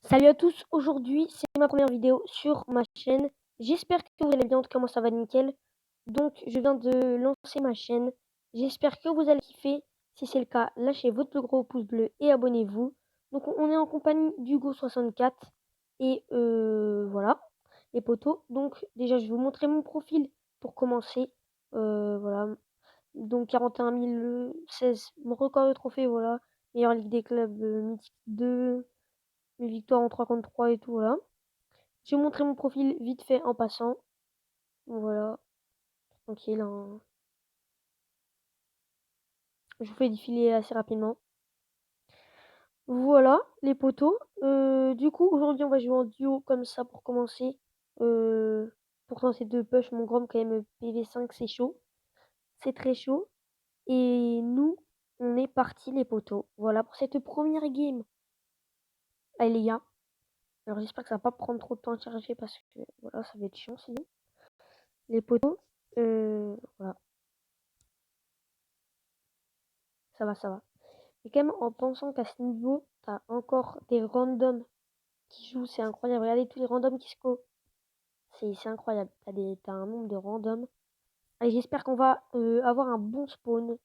Salut à tous, aujourd'hui c'est ma première vidéo sur ma chaîne. J'espère que vous allez bien, en tout cas moi ça va nickel. Donc je viens de lancer ma chaîne. J'espère que vous allez kiffer. Si c'est le cas, lâchez votre plus gros pouce bleu et abonnez-vous. Donc on est en compagnie d'Hugo64. Et voilà, les potos. Donc déjà je vais vous montrer mon profil pour commencer. Voilà. Donc 41 016, mon record de trophée, voilà. Meilleure ligue des clubs, mythique 2. Mes victoires en 3 contre 3 et tout, voilà. Je vais montrer mon profil vite fait en passant. Voilà, tranquille, hein. Je vous fais défiler assez rapidement. Voilà, les potos. Du coup, aujourd'hui, on va jouer en duo comme ça pour commencer. Euh, Pourtant, c'est deux push. Mon Grom, quand même, PV5, c'est chaud. C'est très chaud. Et nous, on est parti, les potos. Voilà, pour cette première game. Allez, les gars. Alors, j'espère que ça va pas prendre trop de temps à charger parce que, voilà, ça va être chiant sinon. Les potos. Voilà. Ça va, ça va. Et quand même, en pensant qu'à ce niveau, t'as encore des randoms qui jouent, c'est incroyable. Regardez tous les randoms qui se co. C'est incroyable. T'as un nombre de randoms. Allez, j'espère qu'on va avoir un bon spawn.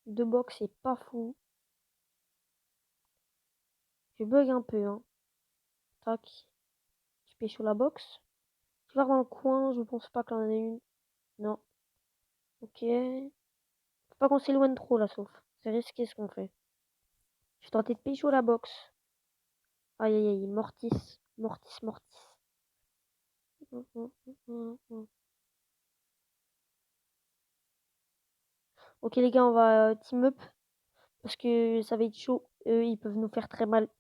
De box, c'est pas fou. Je bug un peu, hein. Tac. Je pêche sur la box. Je vais dans le coin, je pense pas qu'il y en ait une. Non. Ok. Faut pas qu'on s'éloigne trop là, sauf. C'est risqué ce qu'on fait. Je vais tenter de pécho la box. Aïe aïe aïe, Mortis. Mortis, Mortis. Ok les gars, on va team up parce que ça va être chaud. Ils peuvent nous faire très mal.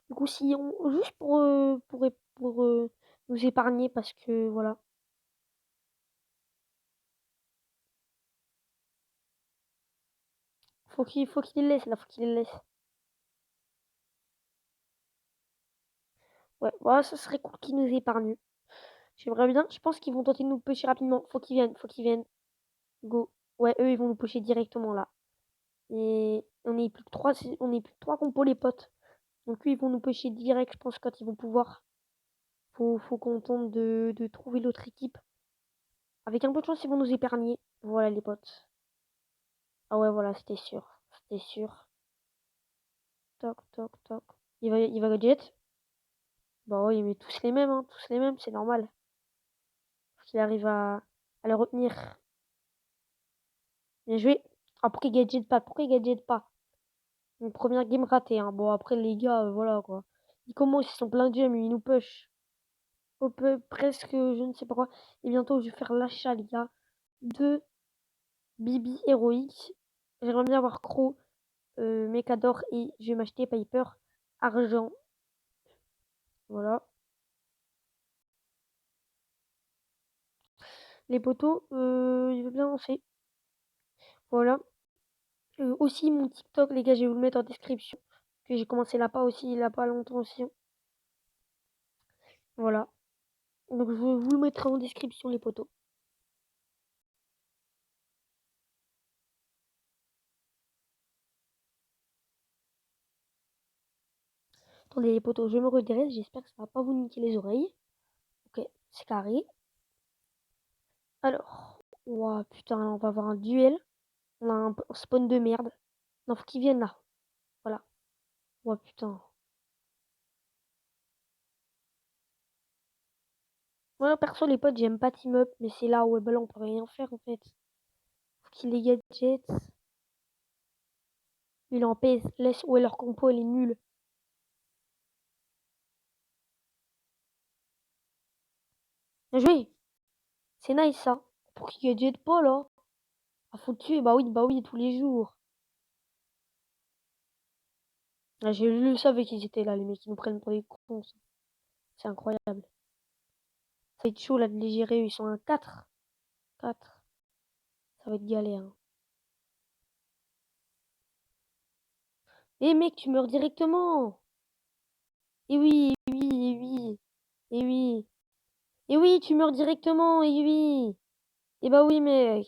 Du coup, si on juste pour nous épargner parce que voilà, faut qu'il les laisse là, faut qu'il les laisse. Ouais, voilà, ça serait cool qu'ils nous épargnent. J'aimerais bien. Je pense qu'ils vont tenter de nous pêcher rapidement. Faut qu'ils viennent. Go. Ouais, eux ils vont nous pêcher directement là. Et on est plus que trois, on est plus que trois compos les potes. Donc eux ils vont nous pêcher direct, je pense quand ils vont pouvoir. Faut qu'on tente de trouver l'autre équipe. Avec un peu de chance, ils vont nous épargner. Voilà, les potes. Ah ouais, voilà, c'était sûr. C'était sûr. Toc, toc, toc. Il va gadget. Bah oui, mais tous les mêmes, hein. Tous les mêmes, c'est normal. Faut qu'il arrive à le retenir. Bien joué. Ah, pourquoi il gadget pas? Pourquoi il gadget pas? Une première game ratée, hein. Bon, après, les gars, voilà, quoi. Ils commencent, ils sont pleins de gemmes, ils nous push. Presque, je ne sais pas quoi. Et bientôt, je vais faire l'achat, les gars, de Bibi héroïque. J'aimerais bien avoir Crow. Mecador et je vais m'acheter Piper argent. Voilà. Les poteaux, il veut bien lancer. Voilà. Aussi mon TikTok, les gars, je vais vous le mettre en description. Que j'ai commencé là-bas aussi, il n'y a pas longtemps aussi. Voilà. Donc je vous le mettrai en description, les poteaux. Attendez, les poteaux, je me redresse. J'espère que ça va pas vous niquer les oreilles. Ok, c'est carré. Alors. Ouah, putain, on va avoir un duel. On a un spawn de merde. Non, faut qu'ils viennent là. Voilà. Ouah, putain. Moi, perso, les potes, j'aime pas team up, mais c'est là où bah là, on peut rien faire en fait. Faut qu'il les gadgets. Il en pèse. Laisse. Ouais, leur compo, elle est nulle. Bien joué. C'est nice ça. Pour qu'ils gadget pas là. Ah, faut tuer. Bah oui, tous les jours. Ah, j'ai lu ça avec qu'ils étaient là, les mecs, ils nous prennent pour des cons, ça. C'est incroyable. Ça va être chaud là de les gérer. Ils sont à 4. 4. Ça va être galère, hein. Eh mec, tu meurs directement. Et oui, et oui, et oui. Et oui. Et oui, tu meurs directement. Et oui. Et bah oui, mec.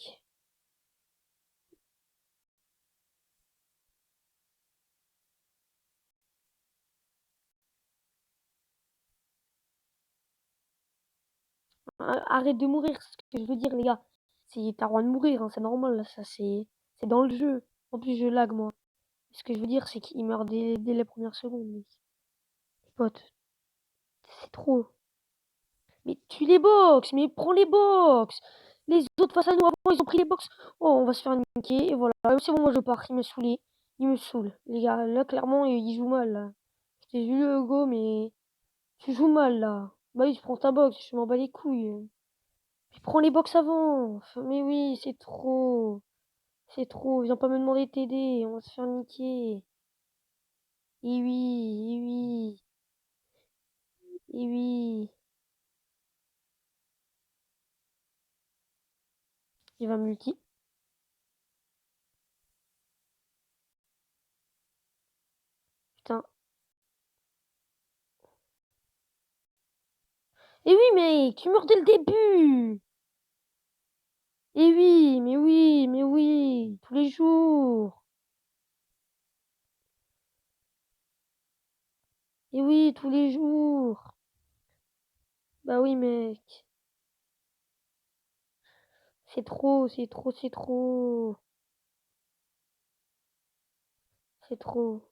arrête de mourir, c'est ce que je veux dire, les gars. T'as le droit de mourir, hein, c'est normal, là, ça, c'est dans le jeu. En plus, je lag, moi. Ce que je veux dire, c'est qu'il meurt dès les premières secondes, mec. Pote, c'est trop. Mais tue les box, mais prends les box. Les autres face à nous avant, ils ont pris les box. Oh, on va se faire niquer, et voilà. C'est bon, moi je pars, il me saoulé. Il me saoule. Les gars, là, clairement, il joue mal, là. Je t'ai vu, Hugo, mais tu joues mal, là. Bah oui, je prends ta box, je m'en bats les couilles. Puis prends les box avant. Enfin, mais oui, c'est trop. C'est trop. Viens pas me demander de t'aider, on va se faire niquer. Et oui, et oui, et oui. Il va multi. Putain. Et oui, mec, tu meurs dès le début. Et oui, mais oui, mais oui, tous les jours. Et oui, tous les jours. Bah oui, mec. C'est trop, c'est trop, c'est trop. C'est trop.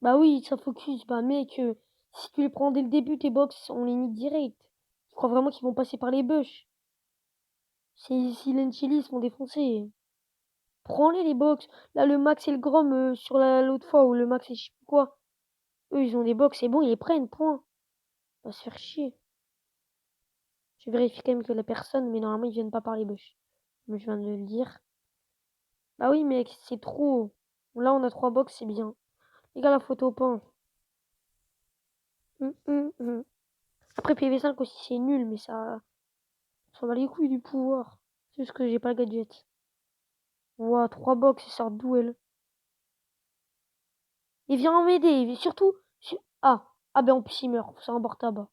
Bah oui, ça focus. Bah mec, si tu les prends dès le début, tes box, on les nique direct. Tu crois vraiment qu'ils vont passer par les bush? Si l'Enchili se font défoncer. Prends-les les box. Là, le Max et le Grom sur l'autre fois, ou le Max et je sais plus quoi. Eux, ils ont des box, c'est bon, ils les prennent, point. On va se faire chier. Je vérifie quand même que la personne, mais normalement, ils viennent pas par les bush. Mais je viens de le dire. Bah oui, mec, c'est trop. Là, on a 3 box, c'est bien. Les gars, la photo au pain. Hum. Après, PV5 aussi, c'est nul, mais ça va les couilles du pouvoir. C'est juste que j'ai pas le gadget. Ouah, 3 box, ils sortent d'où, elle? Il vient m'aider, surtout. Ah, ben en plus, il meurt. C'est un bord tabac.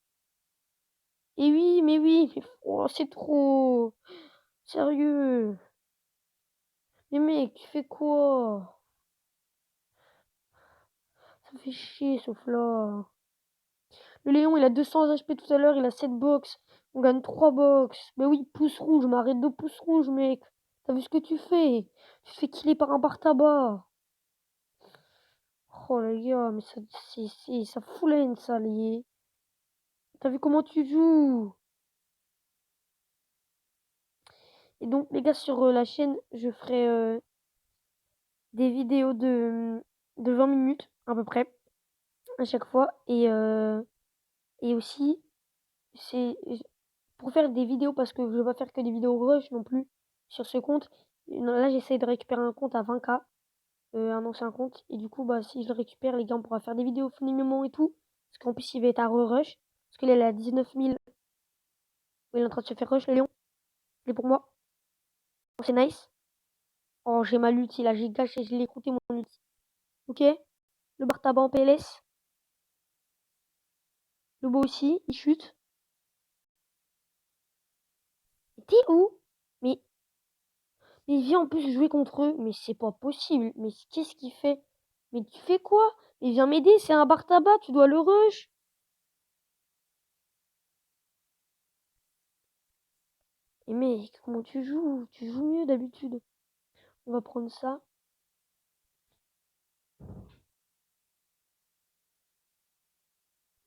Et oui, mais oh, c'est trop. Sérieux. Mais mec, tu fais quoi? Ça fait chier, sauf là. Le Léon, il a 200 HP tout à l'heure, il a 7 box. On gagne 3 box. Mais oui, pouce rouge, m'arrête de pouce rouge, mec. T'as vu ce que tu fais? Tu te fais killer par un bar tabac. Oh les gars, mais ça fout la haine, ça, lié. T'as vu comment tu joues? Et donc, les gars, sur la chaîne, je ferai des vidéos de 20 minutes, à peu près, à chaque fois. Et aussi, c'est pour faire des vidéos, parce que je vais pas faire que des vidéos rush non plus sur ce compte. Là, j'essaie de récupérer un compte à 20K, un ancien compte. Et du coup, bah, si je le récupère, les gars, on pourra faire des vidéos finalement et tout. Parce qu'en plus, il va être à re-rush. Parce qu'il est à 19 000. Il est en train de se faire rush, le lion. Il est pour moi. Oh, c'est nice. Oh, j'ai mal ulti là, j'ai gâché, je l'ai écouté mon ulti. Ok? Le bar tabac en PLS. Le beau aussi, il chute. T'es où? Mais, mais il vient en plus jouer contre eux. Mais c'est pas possible. Mais qu'est-ce qu'il fait? Mais tu fais quoi? Il vient m'aider, c'est un bar tabac, tu dois le rush. Et mec, comment tu joues? Tu joues mieux d'habitude. On va prendre ça.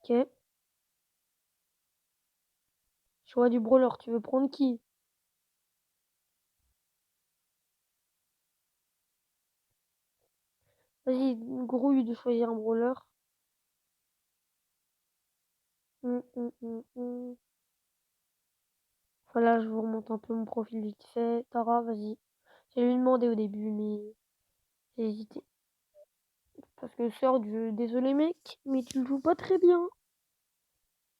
Ok. Choix du brawler, tu veux prendre qui? Vas-y, grouille de choisir un brawler. Hum. Voilà, je vous remonte un peu mon profil vite fait. Tara, vas-y. J'ai lui demandé au début, mais j'ai hésité. Parce que sort du jeu, désolé mec, mais tu joues pas très bien.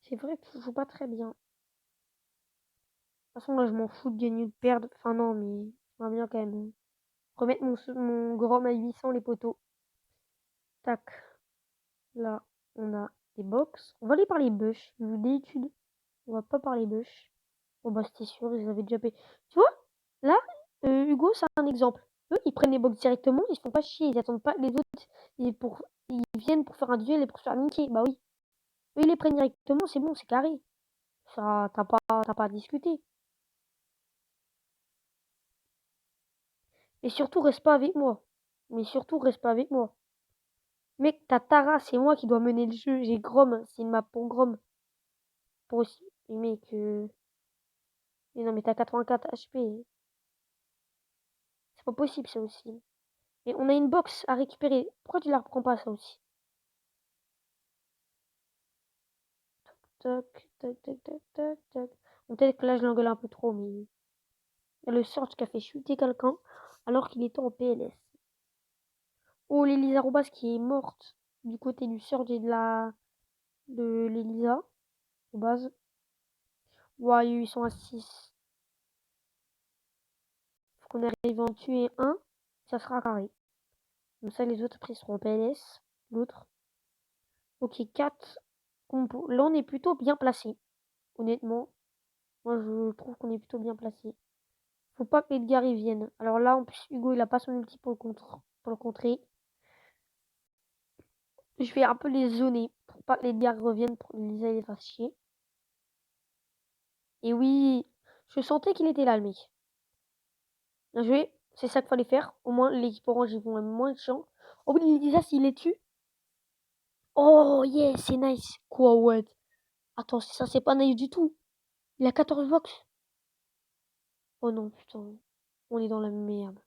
C'est vrai que tu joues pas très bien. De toute façon, là, je m'en fous de gagner ou de perdre. Enfin, non, mais j'aimerais bien quand même remettre mon Grom à 800 les poteaux. Tac. Là, on a des box. On va aller par les bush. Des études. On va pas par les bush. Bon bah c'était sûr, ils avaient déjà payé. Tu vois, là, Hugo, c'est un exemple. Eux, ils prennent les box directement, ils se font pas chier, ils attendent pas les autres. Ils viennent pour faire un duel et pour se faire niquer. Bah oui. Eux, ils les prennent directement, c'est bon, c'est carré. Ça, t'as pas à discuter. Et surtout, reste pas avec moi. Mais surtout, reste pas avec moi. Mec, t'as Tara, c'est moi qui dois mener le jeu. J'ai Grom, c'est une map pour Grom. Pour aussi. Mais mec, mais non, mais t'as 84 HP. C'est pas possible, ça aussi. Et on a une box à récupérer. Pourquoi tu la reprends pas, ça aussi? Tac, tac, tac, tac, tac, tac. Bon, peut-être que là, je l'engueule un peu trop, mais il y a le Surge qui a fait chuter quelqu'un alors qu'il était en PLS. Oh, l'Elisa Robas qui est morte du côté du Surge et de l'Elisa Robas. Ouais, ils sont à 6. Faut qu'on arrive à en tuer un. Ça sera carré. Comme ça, les autres, après, seront en PLS. L'autre. Ok, 4 combos. Là, on est plutôt bien placé. Honnêtement. Moi, je trouve qu'on est plutôt bien placé. Faut pas que Edgar y vienne. Alors là, en plus, Hugo, il a pas son ulti pour le contrer. Je vais un peu les zoner pour pas que Edgar revienne pour que Lisa les fasse chier. Et oui, je sentais qu'il était là, le mec. Bien joué. C'est ça qu'il fallait faire. Au moins, l'équipe orange, ils vont être moins chiants. Oh oui, Lisa, s'il les tue. Oh, yes, c'est nice. Quoi, ouais. Attends, ça, c'est pas nice du tout. Il a 14 box. Oh non, putain. On est dans la merde.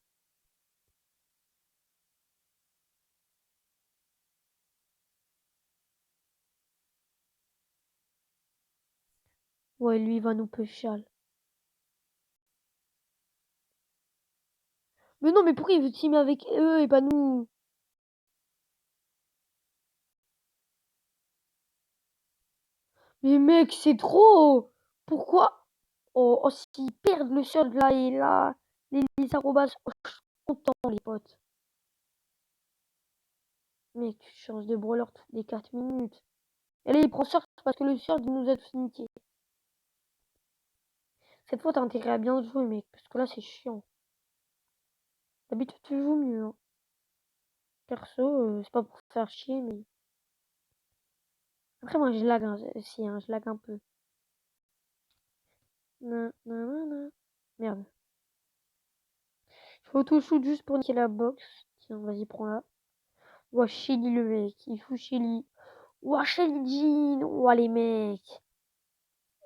Ouais, lui, il va nous péchal. Mais non, mais pourquoi il veut teamer avec eux et pas nous? Mais mec, c'est trop! Pourquoi? Oh, oh s'ils perdent le seul là et là, les arrobas, oh, je suis content, les potes. Mec, tu changes de brawler toutes les 4 minutes. Et là, il prend Surge parce que le Surge nous a finiqué. Cette fois, t'as intérêt à bien jouer, mec, parce que là, c'est chiant. D'habitude, tu joues mieux, hein. Perso, c'est pas pour faire chier, mais... Après, moi, je lag, hein, si, hein, je lag un peu. Merde. Faut tout shoot juste pour niquer la box. Tiens, vas-y, prends-la. Ouah, Shelly, le mec. Il fout Shelly. Ouah, Shelly Jean. Ouah, les mecs.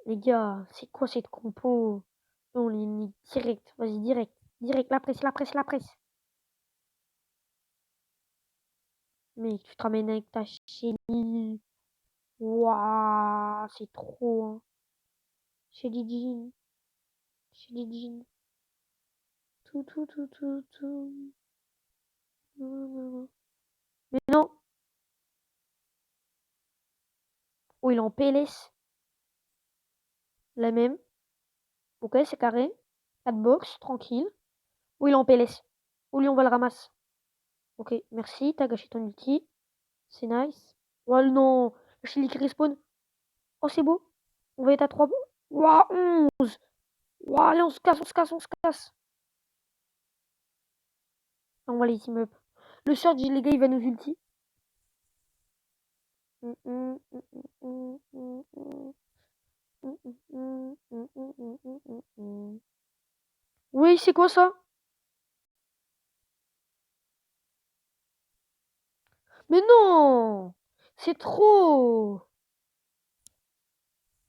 Les gars, c'est quoi cette compo? On les nique direct. Vas-y, direct. Direct, la presse, la presse, la presse. Mec, tu te ramènes avec ta Shelly. Ouah, c'est trop, hein. Shelly Jean. Shelly Jean. Tout, tout, tout, tout, tout. Mais non. Oh, il est en PLS. La même. Ok, c'est carré. 4 box, tranquille. Oh, il est en PLS. Oh, lui, on va le ramasser. Ok, merci. T'as gâché ton ulti. C'est nice. Oh non. Le Chili qui respawn. Oh, c'est beau. On va être à 3 bouts. Ouah, 11. Ouah, allez, on se casse, on se casse, on se casse. On va les team up. Le Surge, les gars, il va nous ulti. Oui, c'est quoi ça? Mais non! C'est trop!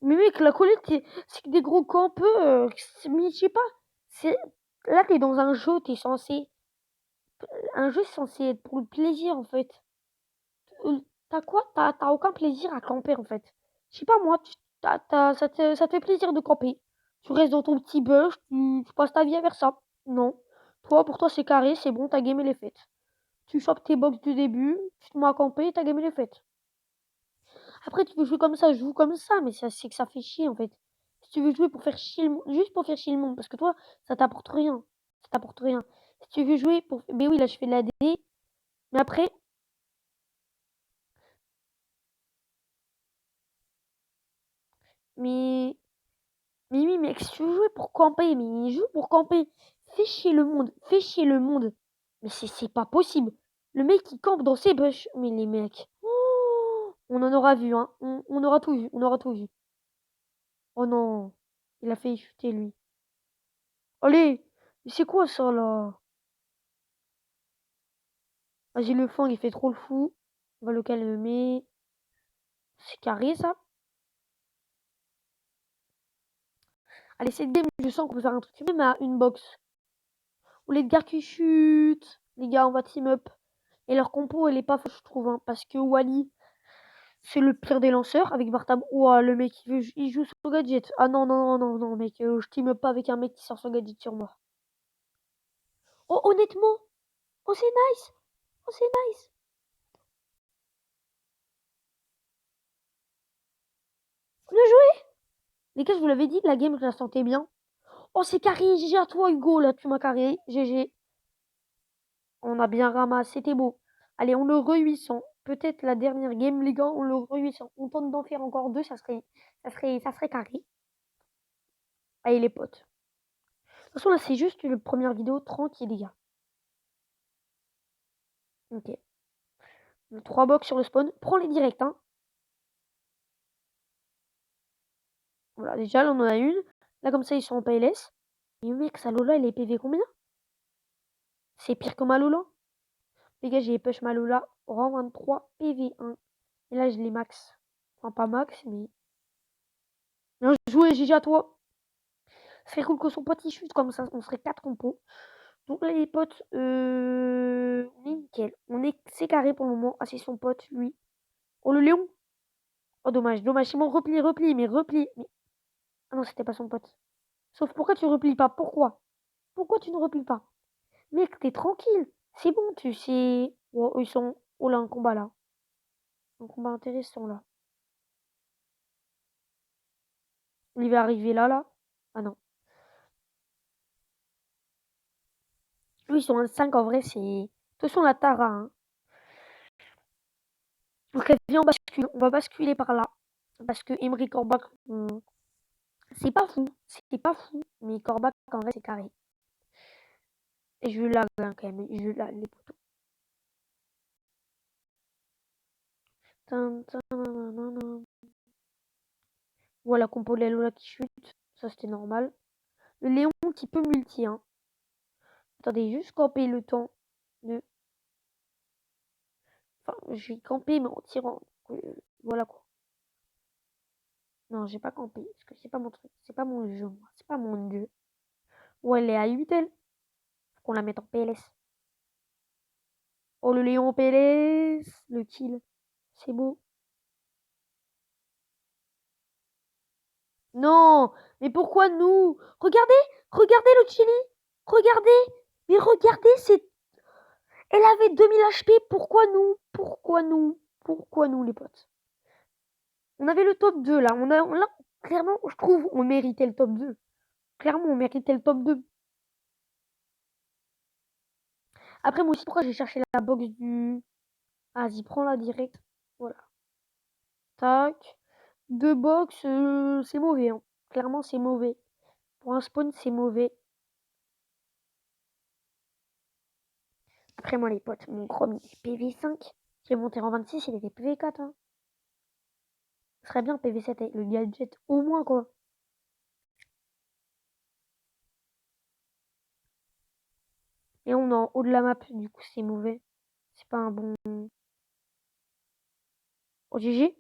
Mais mec, la colette, c'est que des gros campeux. Mais je sais pas. C'est... Là, t'es dans un jeu, t'es censé. Un jeu, c'est censé être pour le plaisir, en fait. T'as quoi? T'as aucun plaisir à camper, en fait. Je sais pas, moi, ça te fait plaisir de camper. Tu restes dans ton petit bush, tu passes ta vie à faire ça. Non. Toi, pour toi, c'est carré, c'est bon, ta game, elle est faite. Tu chopes tes box du début, tu te mets à camper, ta game, elle est faite. Après, tu veux jouer comme ça, joue comme ça, mais ça, c'est que ça fait chier, en fait. Si tu veux jouer pour faire chier le monde, juste pour faire chier le monde, parce que toi, ça t'apporte rien. Ça t'apporte rien. Si tu veux jouer pour... Mais oui, là, je fais de la D, mais après, Mais... Mais oui, mec, si tu veux jouer pour camper, mais joue pour camper. Fais chier le monde. Fais chier le monde. Mais c'est pas possible. Le mec qui campe dans ses bush. Mais les mecs. Oh, on en aura vu, hein. On aura tout vu. On aura tout vu. Oh non. Il a fait chuter lui. Allez. Mais c'est quoi ça là? Vas-y, le fang, il fait trop le fou. On va le calmer. C'est carré ça. Allez, cette game, je sens qu'on peut faire un truc. Même à une box. Ou les gars qui chutent. Les gars, on va team up. Et leur compo, elle est pas fausse, je trouve. Hein, parce que Wally, c'est le pire des lanceurs. Avec Bartam. Ouah, le mec, il joue son gadget. Ah non, non, non, non, non, mec. Je team up pas avec un mec qui sort son gadget sur moi. Oh, honnêtement. Oh, c'est nice. Oh, c'est nice. Bien joué. Les gars, je vous l'avais dit, la game, je la sentais bien. Oh, c'est carré. GG à toi, Hugo. Là, tu m'as carré. GG. On a bien ramassé. C'était beau. Allez, on le re-800. Peut-être la dernière game, les gars. On le re-800. On tente d'en faire encore deux. Ça serait carré. Allez, les potes. De toute façon, là, c'est juste une première vidéo tranquille, les gars. Ok. 3 box sur le spawn. Prends les directs, hein. Voilà, déjà, là, on en a une. Là, comme ça, ils sont en PLS. Mais mec, sa Lola, elle est PV combien? C'est pire que ma Lola. Les gars, j'ai push ma Lola. Rang 23, PV1. Et là, je l'ai max. Enfin, pas max, mais... Bien joué, GG à toi. Ce serait cool que son pote, il chute comme ça. On serait 4 compos. Donc là, les potes, on est nickel. C'est carré pour le moment. Ah, c'est son pote, lui. Oh, le Léon. Oh, dommage, dommage. Simon, replie, mais replie. Mais... Ah non, c'était pas son pote. Sauf pourquoi tu replies pas? Pourquoi? Pourquoi tu ne replies pas? Mec, t'es tranquille. C'est bon, tu sais. Oh, ils sont... Oh là, un combat là. Un combat intéressant là. Il va arriver là, là. Ah non. Eux, ils sont un 5 en vrai, c'est... De toute façon, la Tara, hein. Donc, viens, on bascule. On va basculer par là. Parce que Emery Korbach, c'est pas fou. C'est pas fou. Mais Korbach, en vrai, c'est carré. Et je lag hein, quand même. Je lag les poteaux. Voilà, compo de la Lola qui chute. Ça, c'était normal. Le Léon qui peut multi, hein. Attendez, juste camper le temps de... Enfin, je vais camper, mais en tirant. Voilà quoi. Non, j'ai pas campé. Parce que c'est pas mon truc. C'est pas mon jeu, moi. C'est pas mon jeu. Ouais, elle est à 8, elle. Faut qu'on la mette en PLS. Oh, le Léon en PLS. Le kill. C'est beau. Non, mais pourquoi nous? Regardez, regardez le Chili. Regardez. Mais regardez, c'est... Elle avait 2000 HP. Pourquoi nous? Pourquoi nous? Pourquoi nous, les potes? On avait le top 2, là. Là, clairement, je trouve, on méritait le top 2. Clairement, on méritait le top 2. Après, moi aussi, pourquoi j'ai cherché la box du... Vas-y, prends-la direct. Voilà. Tac. Deux box, c'est mauvais. Hein. Clairement, c'est mauvais. Pour un spawn, c'est mauvais. Après, moi, les potes, mon Chrome, il est PV5. J'ai monté en 26, il était PV4. Hein. Ce serait bien PV7 avec le gadget, au moins, quoi. Et on est en haut de la map, du coup, c'est mauvais. C'est pas un bon... Oh, GG.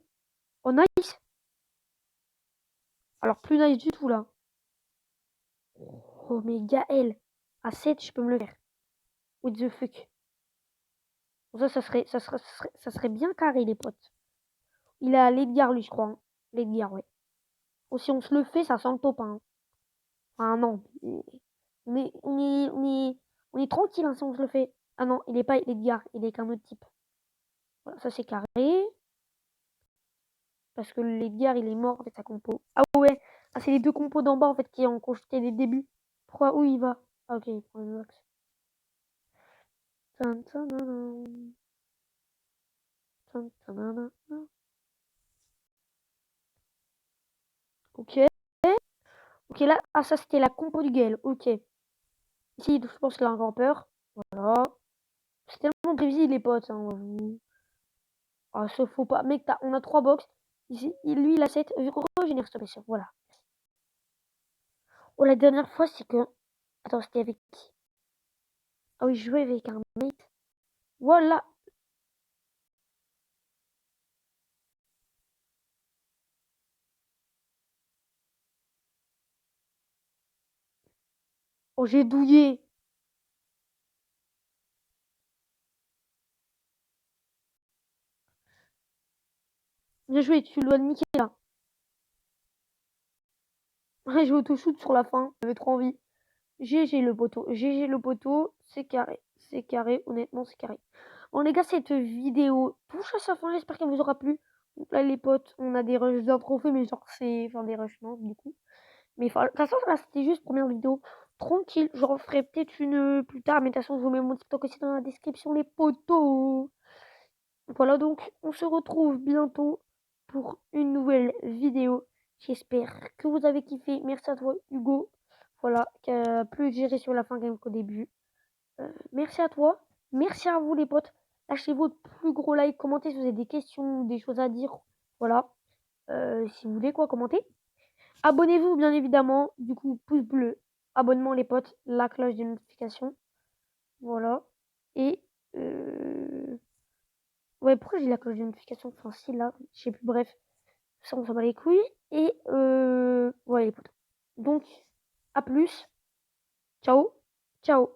Oh, nice. Alors, plus nice du tout, là. Oh, mais Gaël. À 7, je peux me le faire. What the fuck. Ça serait bien carré, les potes. Il a l'Edgar, lui, je crois. Hein. L'Edgar, ouais. Ou si on se le fait, ça sent le top. Hein. Ah non. On est tranquille hein, si on se le fait. Ah non, il est pas l'Edgar, il est qu'un autre type. Voilà, ça c'est carré. Parce que l'Edgar, il est mort avec sa compo. Ah ouais. Ah, c'est les deux compos d'en bas, en fait, qui ont conjeté dès le début. Pourquoi? Où il va? Ah ok, il prend une box. Ok. Ok, là, ah, ça, c'était la compo du Gale. Ok. Ici, je pense qu'il a encore peur. Voilà. C'est tellement prévisible, les potes. Hein. Ah, ce faut pas. Mec, on a 3 box. Ici, lui, il a 7. Régénère, s'il te plaît. Voilà. Oh, la dernière fois, c'est que... Attends, c'était avec qui? Ah oui, je jouais avec un mate. Voilà. Oh, j'ai douillé. Bien joué, tu dois le niquer, là. J'ai auto-shoot sur la fin. J'avais trop envie. GG le poteau. GG le poteau. C'est carré. C'est carré. Honnêtement, c'est carré. Bon, les gars, cette vidéo touche à sa fin. J'espère qu'elle vous aura plu. Donc là, les potes, on a des rushs d'un trophée, mais genre, c'est... Enfin, des rushs, non, du coup. Mais de toute façon, là, c'était juste première vidéo. Tranquille. Je referai peut-être une plus tard. Mais de toute façon, je vous mets mon TikTok aussi dans la description, les potos. Voilà, donc, on se retrouve bientôt pour une nouvelle vidéo. J'espère que vous avez kiffé. Merci à toi, Hugo. Voilà, qui a plus géré sur la fin quand même qu'au début. Merci à toi. Merci à vous, les potes. Lâchez votre plus gros like, commentez si vous avez des questions, des choses à dire. Voilà. Si vous voulez quoi, commenter. Abonnez-vous, bien évidemment. Du coup, pouce bleu. Abonnement, les potes. La cloche de notification. Voilà. Et... ouais, pourquoi j'ai la cloche de notification? Enfin, si, là. Je sais plus, bref. Ça, on s'en bat les couilles. Et... voilà, les potes. Donc, à plus. Ciao. Ciao.